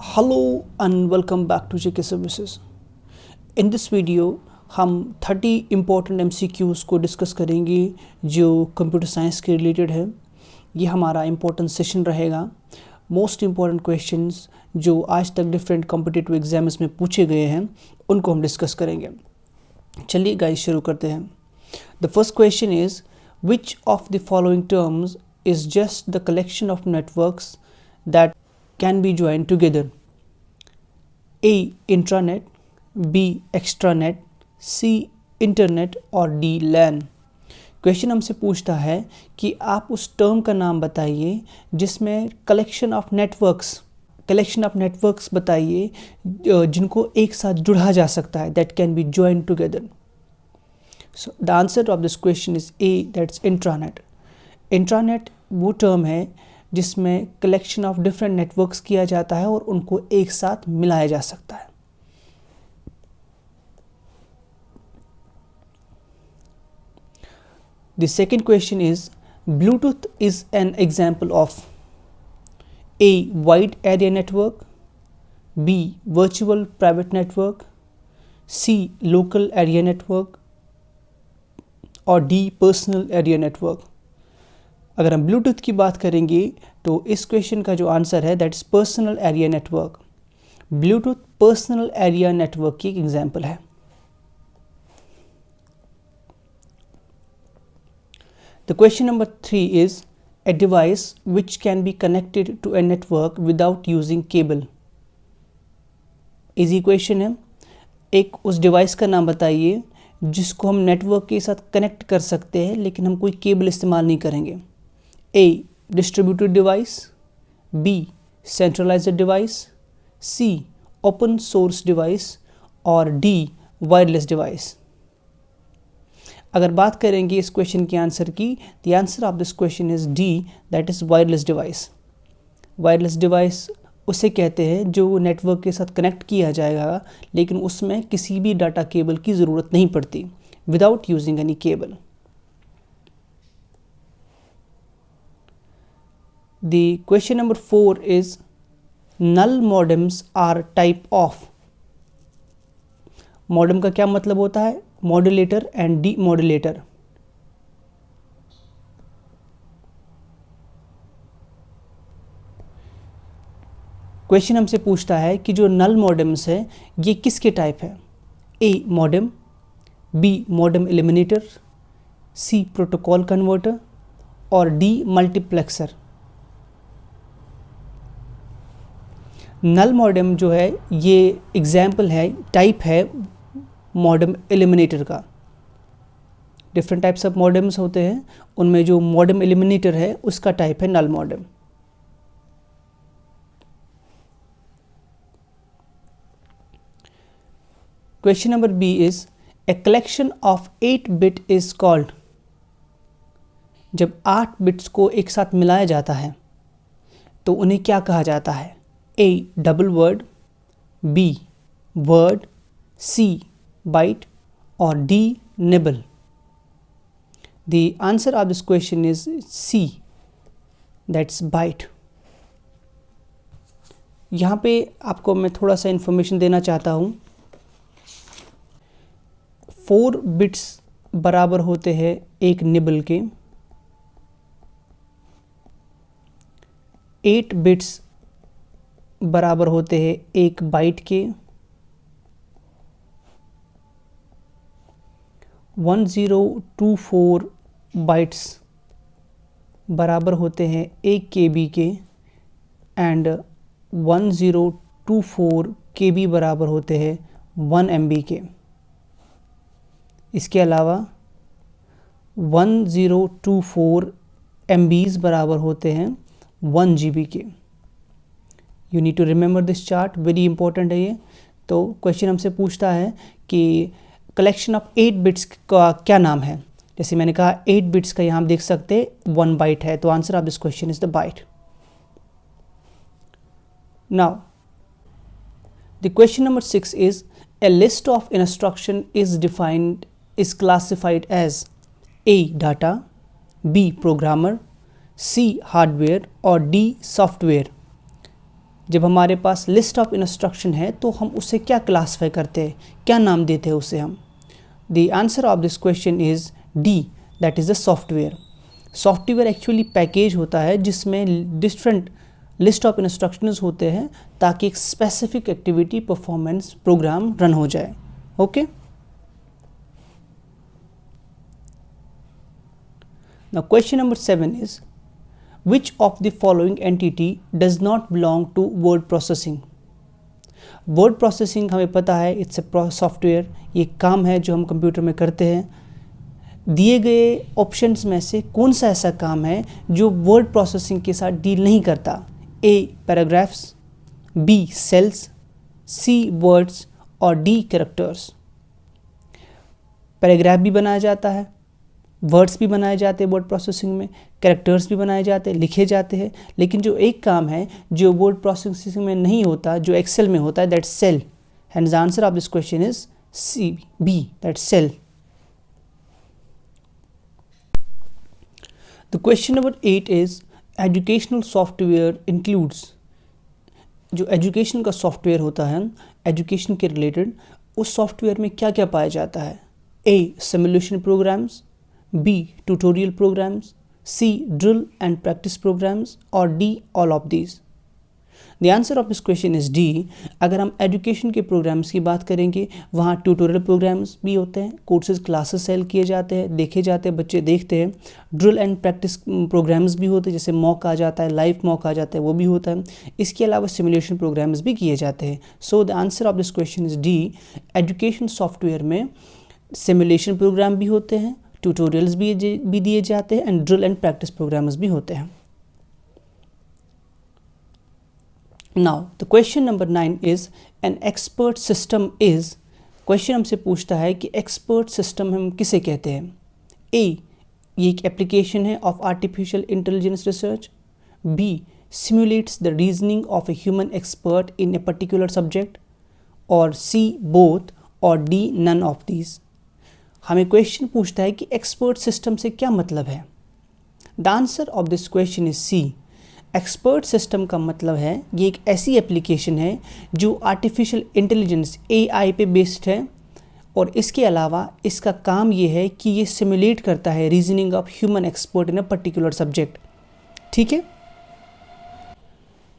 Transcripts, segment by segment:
Hello and welcome back to JK Services. In this video हम 30 important MCQs को discuss करेंगे जो computer science के रिलेटेड है। ये हमारा इम्पोर्टेंट सेशन रहेगा। मोस्ट इम्पोर्टेंट क्वेश्चंस जो आज तक डिफरेंट कॉम्पिटिटिव एग्जाम्स में पूछे गए हैं उनको हम डिस्कस करेंगे। चलिए गाइस शुरू करते हैं। The first question is which of the following terms is just the collection of networks that can be joined together. A. Intranet, B. Extranet, C. Internet और D. LAN. क्वेश्चन हमसे पूछता है कि आप उस टर्म का नाम बताइए जिसमें कलेक्शन ऑफ नेटवर्क्स बताइए जिनको एक साथ जुड़ा जा सकता है, that can be joined together. So the answer of this question is A, that's intranet. Intranet वो टर्म है जिसमें कलेक्शन ऑफ डिफरेंट नेटवर्क्स किया जाता है और उनको एक साथ मिलाया जा सकता है। The second question is Bluetooth is an example of a wide area network, b virtual private network, c local area network और डी पर्सनल एरिया नेटवर्क। अगर हम ब्लूटूथ की बात करेंगे तो इस क्वेश्चन का जो आंसर है that is personal area network. Bluetooth personal area network की एक एग्जाम्पल है। The question number 3 is a device which can be connected to a network without using cable. Easy question है। एक उस डिवाइस का नाम बताइए जिसको हम नेटवर्क के साथ कनेक्ट कर सकते हैं लेकिन हम कोई केबल इस्तेमाल नहीं करेंगे। A. Distributed device, B. Centralized device, C. Open source device और D. Wireless device. अगर बात करेंगे इस क्वेश्चन के आंसर की, the answer of this question is D, that is wireless device. Wireless device उसे कहते हैं जो नेटवर्क के साथ कनेक्ट किया जाएगा लेकिन उसमें किसी भी डाटा केबल की ज़रूरत नहीं पड़ती, without using any cable. The question number 4 is null modems are type of. Modem का क्या मतलब होता है? Modulator and D modulator. Question हमसे पूछता है कि जो नल मॉडेम्स है ये किसके टाइप है? A modem, B modem eliminator, C protocol converter और डी मल्टीप्लेक्सर। नल मॉडेम जो है ये एग्जाम्पल है, टाइप है मॉडेम एलिमिनेटर का। डिफरेंट टाइप्स ऑफ मॉडेम्स होते हैं, उनमें जो मॉडेम एलिमिनेटर है उसका टाइप है null modem. Question number B is a collection of 8 bit is called. जब 8 बिट्स को एक साथ मिलाया जाता है तो उन्हें क्या कहा जाता है? A. Double word, B. Word, C. Byte or D. Nibble. The answer of this question is C. That's byte. यहाँ पे आपको मैं थोड़ा सा इंफॉर्मेशन देना चाहता हूँ। 4 बिट्स बराबर होते हैं एक निबल के। 8 बिट्स बराबर होते हैं एक बाइट के। 1024 बाइट्स बराबर होते हैं एक केबी के एंड 1024 केबी बराबर होते हैं 1 MB के। इसके अलावा 1024 MBs बराबर होते हैं 1 GB के। You need to remember this chart, very important है ये। तो क्वेश्चन हमसे पूछता है कि कलेक्शन ऑफ 8 बिट्स का क्या नाम है। जैसे मैंने कहा 8 बिट्स का यहाँ आप देख सकते हैं 1 बाइट है, तो answer of this question is the byte. Now the question number 6 is a list of instruction is defined is classified as a data, b programmer, c hardware और डी सॉफ्टवेयर। जब हमारे पास लिस्ट ऑफ इंस्ट्रक्शन है तो हम उसे क्या classify करते हैं, क्या नाम देते हैं उसे हम? The answer of this question is D, that is the software. Software actually package होता है जिसमें डिफरेंट लिस्ट ऑफ इंस्ट्रक्शंस होते हैं ताकि एक specific activity performance program run हो जाए। Okay, now question number 7 is which of the following entity does not belong to word processing. Word processing हमें पता है इट्स ए सॉफ्टवेयर, ये काम है जो हम कंप्यूटर में करते हैं। दिए गए ऑप्शंस में से कौन सा ऐसा काम है जो वर्ड प्रोसेसिंग के साथ डील नहीं करता? ए पैराग्राफ्स, बी सेल्स, सी वर्ड्स और डी कैरेक्टर्स। पैराग्राफ भी बनाया जाता है, वर्ड्स भी बनाए जाते हैं वर्ड प्रोसेसिंग में, कैरेक्टर्स भी बनाए जाते हैं, लिखे जाते हैं, लेकिन जो एक काम है जो वर्ड प्रोसेसिंग में नहीं होता, जो एक्सेल में होता है, that cell. And the answer of this question is c, b, that cell. The question number 8 is educational software includes, जो एजुकेशन का सॉफ्टवेयर होता है एजुकेशन के रिलेटेड, उस सॉफ्टवेयर में क्या क्या पाया जाता है? A simulation programs, B tutorial programs, C drill and practice programs और D all of these. The answer of this question is D. अगर हम एजुकेशन के प्रोग्राम्स की बात करेंगे, वहाँ ट्यूटोरियल प्रोग्राम्स भी होते हैं, कोर्सेज क्लासेस सेल किए जाते हैं, देखे जाते हैं, बच्चे देखते हैं। ड्रिल एंड प्रैक्टिस प्रोग्राम्स भी होते हैं, जैसे मॉक आ जाता है, लाइव मॉक आ जाता है, वो भी होता है। इसके अलावा सिमुलेशन प्रोग्राम्स भी किए जाते हैं। So the answer of this question is d. Education software में सिमुलेशन प्रोग्राम भी होते हैं, ट्यूटोरियल्स भी दिए जाते हैं and drill and practice programs भी होते हैं। Now the question number 9 is an expert system is, question हमसे पूछता है कि एक्सपर्ट सिस्टम हम किसे कहते हैं? ए, ये एक एप्लीकेशन है of artificial intelligence research, B simulates the reasoning of a human expert in a particular subject, और सी बोथ और डी नन ऑफ दीज। हमें क्वेश्चन पूछता है कि एक्सपर्ट सिस्टम से क्या मतलब है? The answer of this question is C. Expert system का मतलब है ये एक ऐसी एप्लीकेशन है जो आर्टिफिशियल इंटेलिजेंस AI पे बेस्ड है, और इसके अलावा इसका काम ये है कि ये सिमुलेट करता है reasoning of human expert in a particular subject. ठीक है।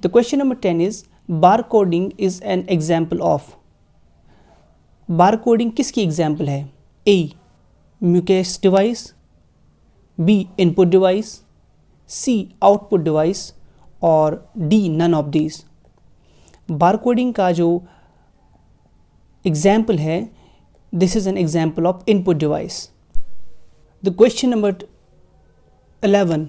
The question number 10 is bar coding is an example of. Bar coding किसकी एग्जाम्पल है? ए म्यूकेस device, b input device, c output device और D none of these. Barcoding का जो example है, this is an example of input device. The question number 11,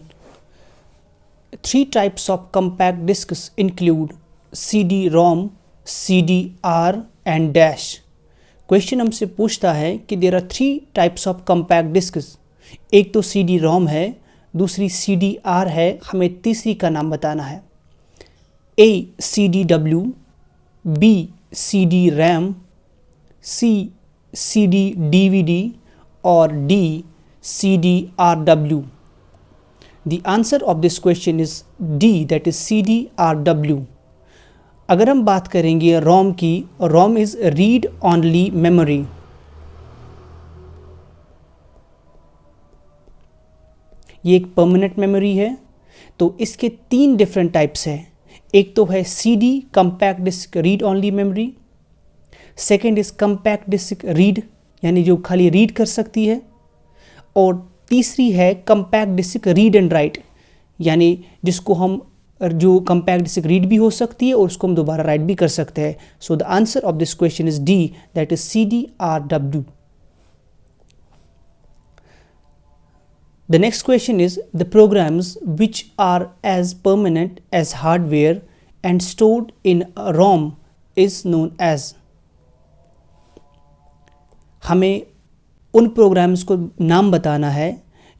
3 types of compact discs include CD-ROM, CDR and dash. Question हमसे पूछता है कि there are 3 types of compact discs. एक तो CD-ROM है, दूसरी CDR है, हमें तीसरी का नाम बताना है। A CD-W, B CD-RAM, C CD-DVD और D CD-RW। The answer of this question is D, that is CD-RW। अगर हम बात करेंगे ROM की, ROM is read only memory। ये एक परमानेंट मेमोरी है, तो इसके 3 डिफरेंट टाइप्स हैं। एक तो है CD compact disc read only memory, second is compact disc read यानी जो खाली रीड कर सकती है, और तीसरी है compact disc read and write यानी जिसको हम जो कंपैक्ट डिस्क रीड भी हो सकती है और उसको हम दोबारा राइट भी कर सकते हैं। So the answer of this question is D, that is CD-RW। The next question is the programs which are as permanent as hardware and stored in a ROM is known as। हमें उन programmes को नाम बताना है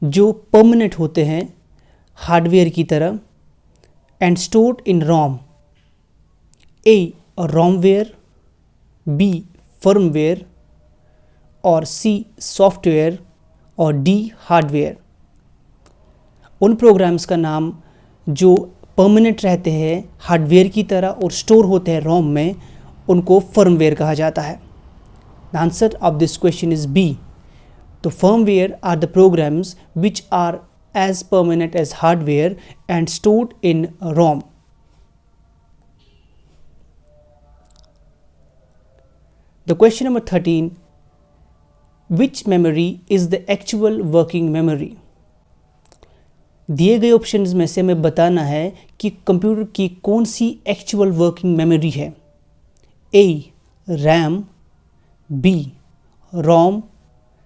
जो permanent होते हैं hardware की तरह and stored in ROM। A ROMware, B firmware और सी सॉफ्टवेयर और डी हार्डवेयर। उन प्रोग्राम्स का नाम जो परमानेंट रहते हैं हार्डवेयर की तरह और स्टोर होते हैं रोम में, उनको फर्मवेयर कहा जाता है। The answer of this question is B. तो firmware are the programs which are as permanent as hardware and stored in ROM. The question number 13, which memory is the actual working memory? दिए गए options में से हमें बताना है कि computer की कौन सी एक्चुअल वर्किंग मेमोरी है। A RAM, B ROM,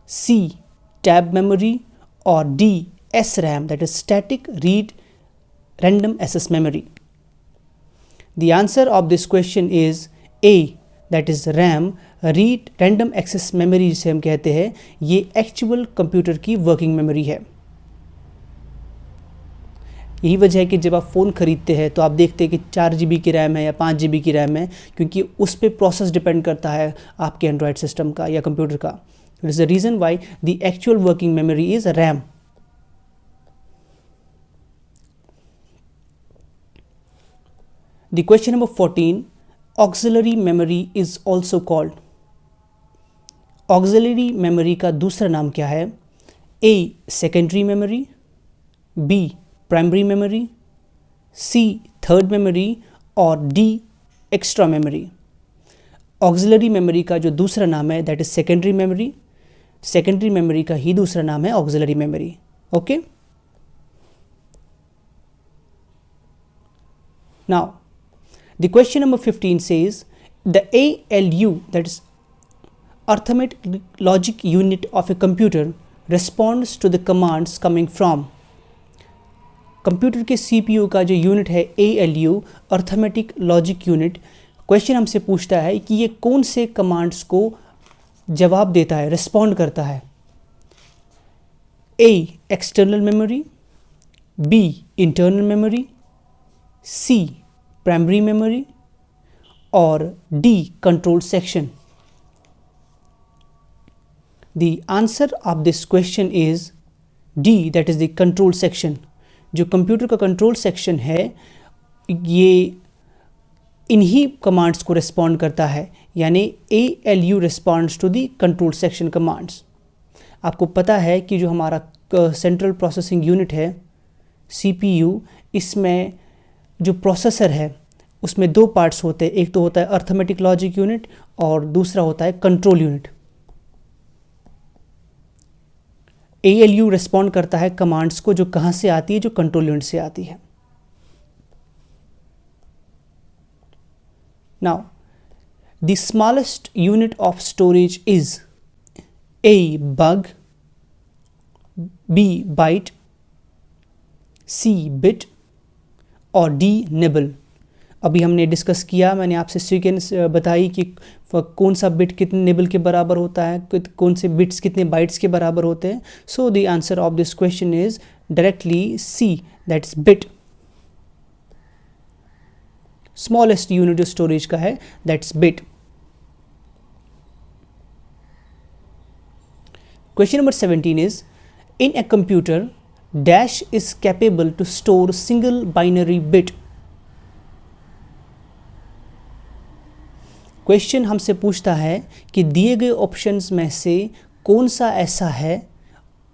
C tab memory और D SRAM, that is static read random access memory. The answer of this question is A, that is RAM, read random access memory जिसे हम कहते हैं, ये actual computer की working memory है। यही वजह है कि जब आप फ़ोन ख़रीदते हैं तो आप देखते हैं कि 4 GB की रैम है या 5 GB की रैम है, क्योंकि उस पर प्रोसेस डिपेंड करता है आपके एंड्रॉयड सिस्टम का या कंप्यूटर का। It is the reason why the actual working memory is RAM. The question number 14, auxiliary memory is also called. Auxiliary memory का दूसरा नाम क्या है? A secondary memory, B primary memory, C third memory और D extra memory. Auxiliary memory का जो दूसरा नाम है that is secondary memory. Secondary memory का ही दूसरा नाम है auxiliary memory. Okay? Now the question number 15 says the ALU, that is arithmetic logic unit of a computer, responds to the commands coming from. Computer के CPU का जो unit है ALU, arithmetic logic unit, question हमसे पूछता है कि ये कौन से कमांड्स को जवाब देता है, रिस्पॉन्ड करता है। A external memory, B internal memory, C primary memory और D control section. The answer of this question is D, that is the control section. जो कंप्यूटर का कंट्रोल सेक्शन है ये इन्हीं कमांड्स को रिस्पॉन्ड करता है, यानी ALU responds to the control section commands. आपको पता है कि जो हमारा सेंट्रल प्रोसेसिंग यूनिट है CPU, इसमें जो प्रोसेसर है उसमें 2 पार्ट्स होते हैं, एक तो होता है अर्थमेटिक लॉजिक यूनिट और दूसरा होता है कंट्रोल यूनिट। ALU रिस्पॉन्ड करता है कमांड्स को जो कहाँ से आती है, जो कंट्रोल यूनिट से आती है। Now the smallest unit of storage is A bug, B byte, C bit और D nibble। अभी हमने डिस्कस किया, मैंने आपसे सीक्वेंस बताई कि कौन सा बिट कितने निबल के बराबर होता है, कौन से बिट्स कितने बाइट्स के बराबर होते हैं। So the answer of this question is directly C, that's bit. Smallest unit of storage का है that's bit. Question number 17 is in a computer dash is capable to store single binary bit. Question हमसे पूछता है कि दिए गए options में से कौन सा ऐसा है,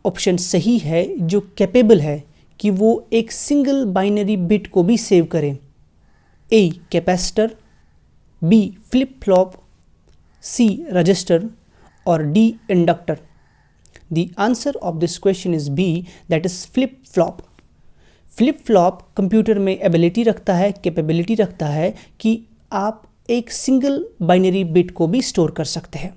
ऑप्शन सही है, जो कैपेबल है कि वो एक सिंगल बाइनरी बिट को भी सेव करे। A capacitor, B flip flop, C register और D inductor. The answer of this question is B, that is flip flop. Flip flop computer में एबिलिटी रखता है, कैपेबिलिटी रखता है कि आप एक सिंगल बाइनरी बिट को भी स्टोर कर सकते हैं।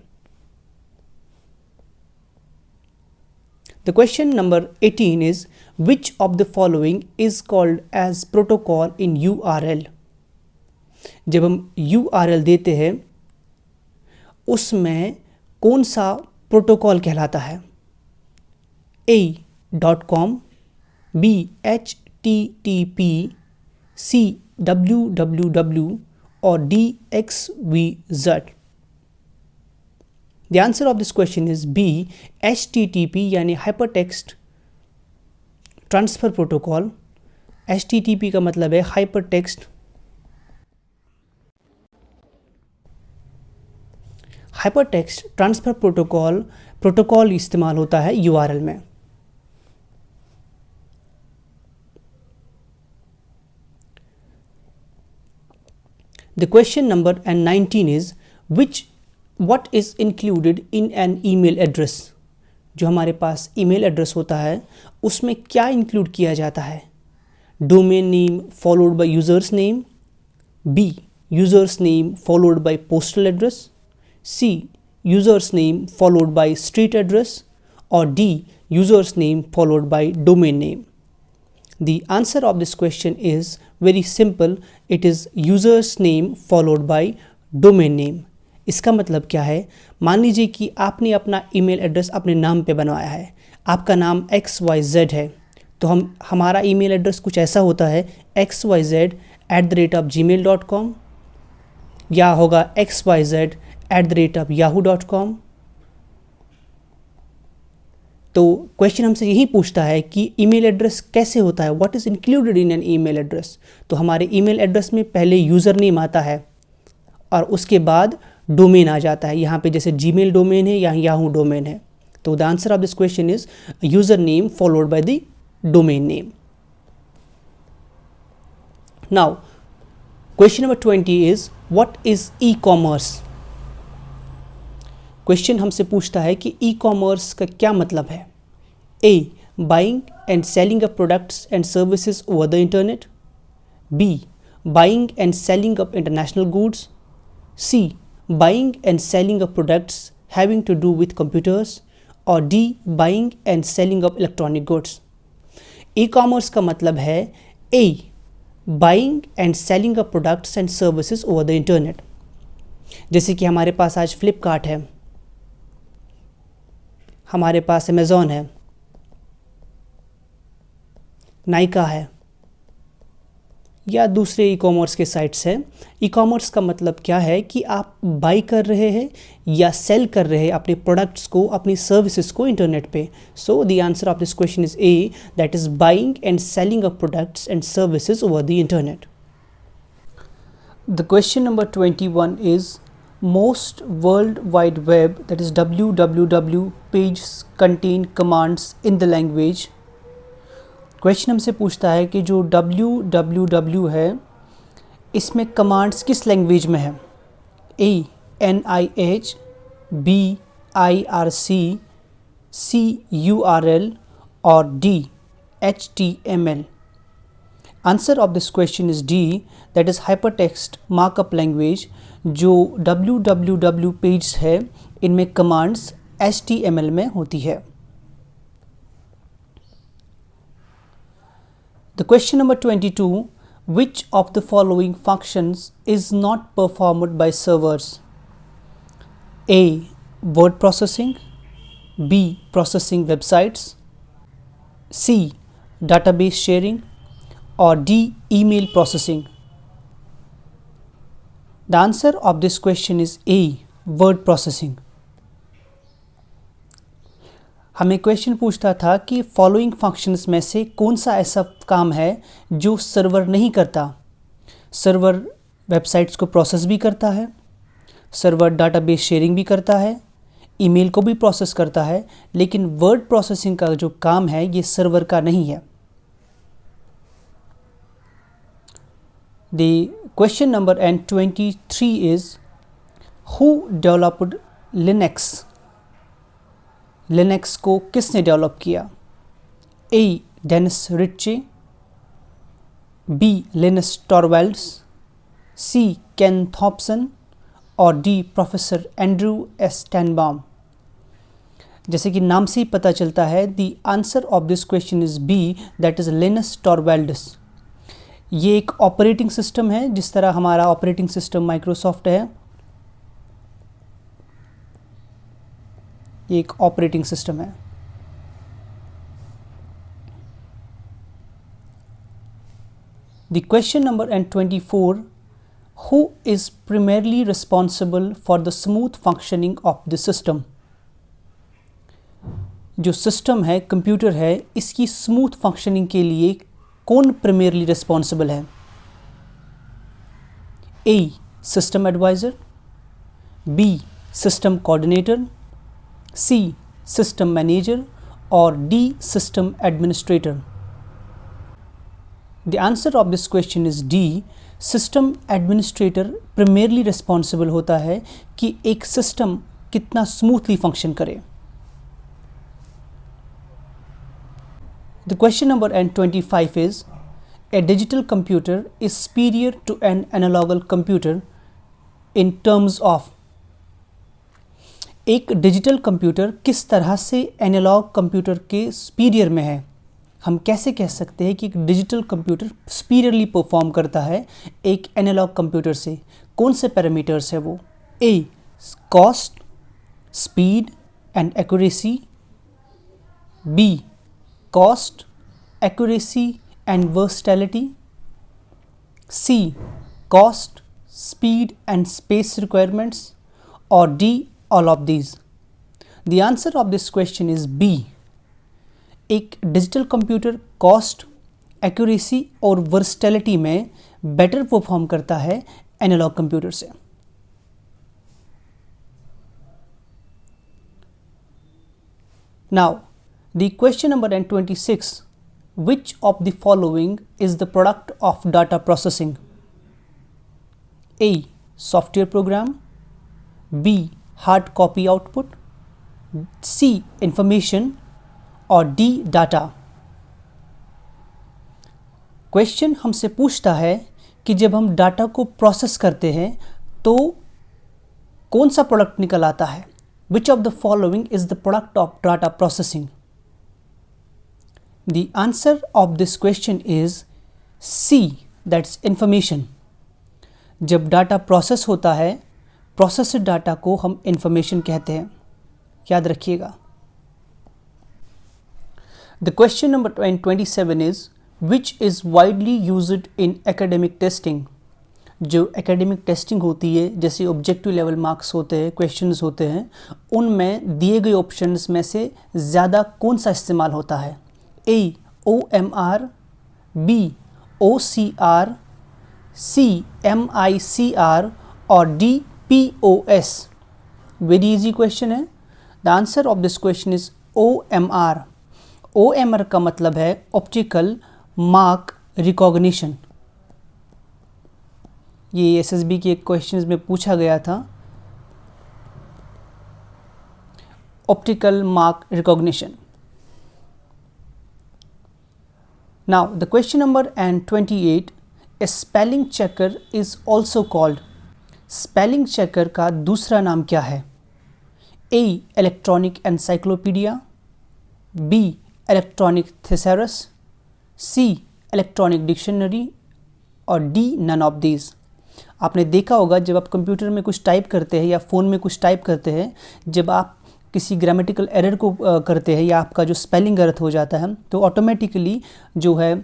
The question number 18 is which of the following is called as protocol in URL। जब हम URL देते हैं उसमें कौन सा प्रोटोकॉल कहलाता है? A .com, B HTTP, C www or D XYZ। The answer of this question is B HTTP यानी हाइपरटेक्स्ट ट्रांसफ़र प्रोटोकॉल। HTTP का मतलब है हाइपर टेक्स्ट ट्रांसफ़र प्रोटोकॉल इस्तेमाल होता है URL में। The question number 19 is what is included in an email address? जो हमारे पास ईमेल एड्रेस होता है उसमें क्या इंक्लूड किया जाता है? Domain name followed by users name, B users name followed by postal address, C users name followed by street address, और D users name followed by domain name. The answer of this question is very simple. It is user's name followed by domain name. इसका मतलब क्या है? मान लीजिए कि आपने अपना ईमेल एड्रेस अपने नाम पे बनवाया है, आपका नाम XYZ है, तो हमारा ईमेल एड्रेस कुछ ऐसा होता है xyz@gmail.com या होगा xyz@yahoo.com। तो क्वेश्चन हमसे यही पूछता है कि ईमेल एड्रेस कैसे होता है, what is included in an email address. तो हमारे ईमेल एड्रेस में पहले यूज़र नेम आता है और उसके बाद डोमेन आ जाता है। यहाँ पे जैसे जीमेल डोमेन है या याहू डोमेन है। तो the answer of this question is user name followed by the domain name. Now question number 20 is what is e commerce. Question हमसे पूछता है कि ई कॉमर्स का क्या मतलब है। A buying and selling of products and services over the internet, B buying and selling of international goods, C buying and selling of products having to do with computers, और D buying and selling of electronic goods. E commerce का मतलब है A buying and selling of products and services over the internet. जैसे कि हमारे पास आज फ्लिपकार्ट है, हमारे पास अमेज़ॉन है, नाइका है या दूसरे ई कॉमर्स के साइट्स हैं। ई कॉमर्स का मतलब क्या है कि आप बाई कर रहे हैं या सेल कर रहे हैं अपने प्रोडक्ट्स को, अपनी सर्विसेज को इंटरनेट पे। सो the answer of this question is A, that is buying and selling of products and services over the internet. The question number 21 is most World Wide Web, that is www pages contain commands in the language। Question हमसे पूछता है कि जो www है इसमें commands किस language में है। A NIH, B IRC, C URL और D HTML। Answer of this question is D, that is hypertext markup language. जो www पेज है इनमें कमांड्स HTML में होती है। The question number 22, which of the following functions is not performed by servers. A word processing, B processing websites, C database sharing और D email processing. The answer of this question is A word processing. हमें question पूछता था कि following functions में से कौन सा ऐसा काम है जो सर्वर नहीं करता। सर्वर वेबसाइट्स को प्रोसेस भी करता है, सर्वर डाटाबेस शेयरिंग भी करता है, ईमेल को भी प्रोसेस करता है, लेकिन वर्ड प्रोसेसिंग का जो काम है ये सर्वर का नहीं है। The question number 23 is who developed Linux? Linux को किसने डेवलप किया। A Dennis Ritchie, B Linus Torvalds, C Ken Thompson और D professor Andrew S Tanenbaum. जैसे कि नाम से ही पता चलता है, the answer of this question is B, that is Linus Torvalds. ये एक ऑपरेटिंग सिस्टम है, जिस तरह हमारा ऑपरेटिंग सिस्टम माइक्रोसॉफ्ट है, ये एक ऑपरेटिंग सिस्टम है। The question number 24, who is primarily responsible for the smooth functioning of the system? जो सिस्टम है, कंप्यूटर है, इसकी स्मूथ फंक्शनिंग के लिए कौन primarily responsible है? A. System advisor, B. System coordinator, C. System manager or D. System administrator? The answer of this question is D. System administrator primarily responsible होता है कि एक सिस्टम कितना स्मूथली फंक्शन करे. The question number N25 is, a digital computer is superior to an analog computer in terms of. एक digital computer किस तरह से एनालॉग कंप्यूटर के सुपीरियर में है? हम कैसे कह सकते हैं कि एक डिजिटल कंप्यूटर सुपीरियरली परफॉर्म करता है एक एनालॉग कंप्यूटर से? कौन से पैरामीटर्स है वो? A. Cost, speed and accuracy, B. Cost, accuracy and versatility, C. Cost, speed and space requirements और D. all of these? The answer of this question is B. एक डिजिटल कंप्यूटर कॉस्ट, एक्यूरेसी और versatility में better perform करता है analogue computer से. Now, the question number N26, which of the following is the product of data processing? A. Software program, B. Hard copy output, C. Information और D. Data. Question हमसे पूछता है कि जब हम डाटा को प्रोसेस करते हैं तो कौन सा प्रोडक्ट निकल आता है? Which of the following is the product of data processing? The answer of this question is C. That's information. जब डाटा प्रोसेस होता है, प्रोसेस्ड डाटा को हम इंफॉर्मेशन कहते हैं. याद रखिएगा. The question number 27 is, which is widely used in academic testing? जो एकेडमिक टेस्टिंग होती है, जैसे ऑब्जेक्टिव लेवल मार्क्स होते हैं, क्वेश्चंस होते हैं, उनमें दिए गए ऑप्शंस में से ज़्यादा कौन सा इस्तेमाल होता है? A. OMR, B. OCR, C. MICR और D. POS. Very easy question है. The answer of this question is OMR. OMR का मतलब है ऑप्टिकल मार्क रिकॉग्निशन. ये SSB के क्वेश्चंस में पूछा गया था. Optical mark recognition. Now the question number N28, a spelling checker is also called. Spelling checker का दूसरा नाम क्या है? A. Electronic encyclopedia, B. Electronic thesaurus, C. Electronic dictionary और D. None of these. आपने देखा होगा जब आप कंप्यूटर में कुछ टाइप करते हैं या फ़ोन में कुछ टाइप करते हैं, जब आप किसी ग्रामेटिकल एरर को करते हैं या आपका जो स्पेलिंग गलत हो जाता है तो ऑटोमेटिकली जो है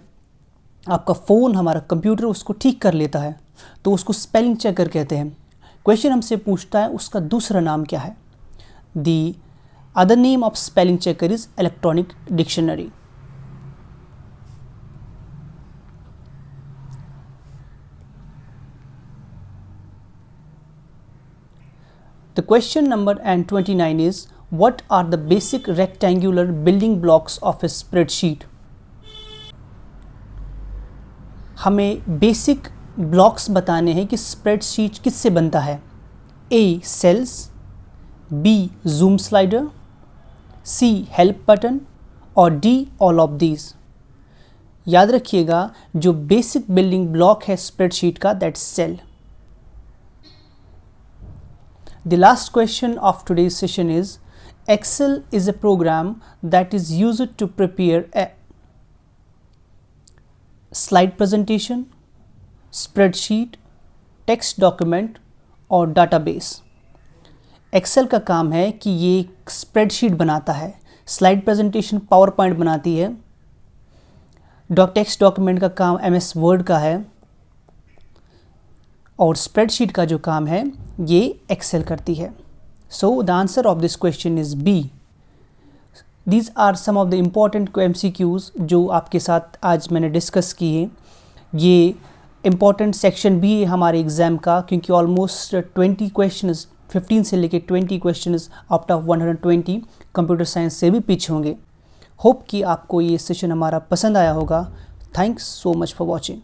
आपका फ़ोन, हमारा कंप्यूटर उसको ठीक कर लेता है, तो उसको स्पेलिंग चेकर कहते हैं. क्वेश्चन हमसे पूछता है उसका दूसरा नाम क्या है? The other name of spelling checker is electronic dictionary. The question number N29 is, what are the basic rectangular building blocks of a spreadsheet? हमें बेसिक ब्लॉक्स बताने हैं कि स्प्रेडशीट किससे बनता है. A. Cells, B. Zoom slider, C. Help button और D. All of these. याद रखिएगा जो बेसिक बिल्डिंग ब्लॉक है स्प्रेडशीट का, that's cell. The last question of today's session is, Excel is a program that is used to prepare a slide presentation, spreadsheet, text document और database. Excel का काम है कि ये स्प्रेडशीट बनाता है, स्लाइड प्रेजेंटेशन पावर पॉइंट बनाती है, टेक्स्ट डॉक्यूमेंट का काम MS वर्ड का है और स्प्रेडशीट का जो काम है ये एक्सेल करती है. So the answer of this question is B. These are some of the important MCQs जो आपके साथ आज मैंने डिस्कस किए। ये इम्पॉर्टेंट सेक्शन भी है हमारे एग्ज़ाम का, क्योंकि ऑलमोस्ट 20 क्वेश्चन 15 से लेके 20 question out of 120 computer science से भी पीछे होंगे। होप कि आपको ये सेशन हमारा पसंद आया होगा। Thanks so much for watching.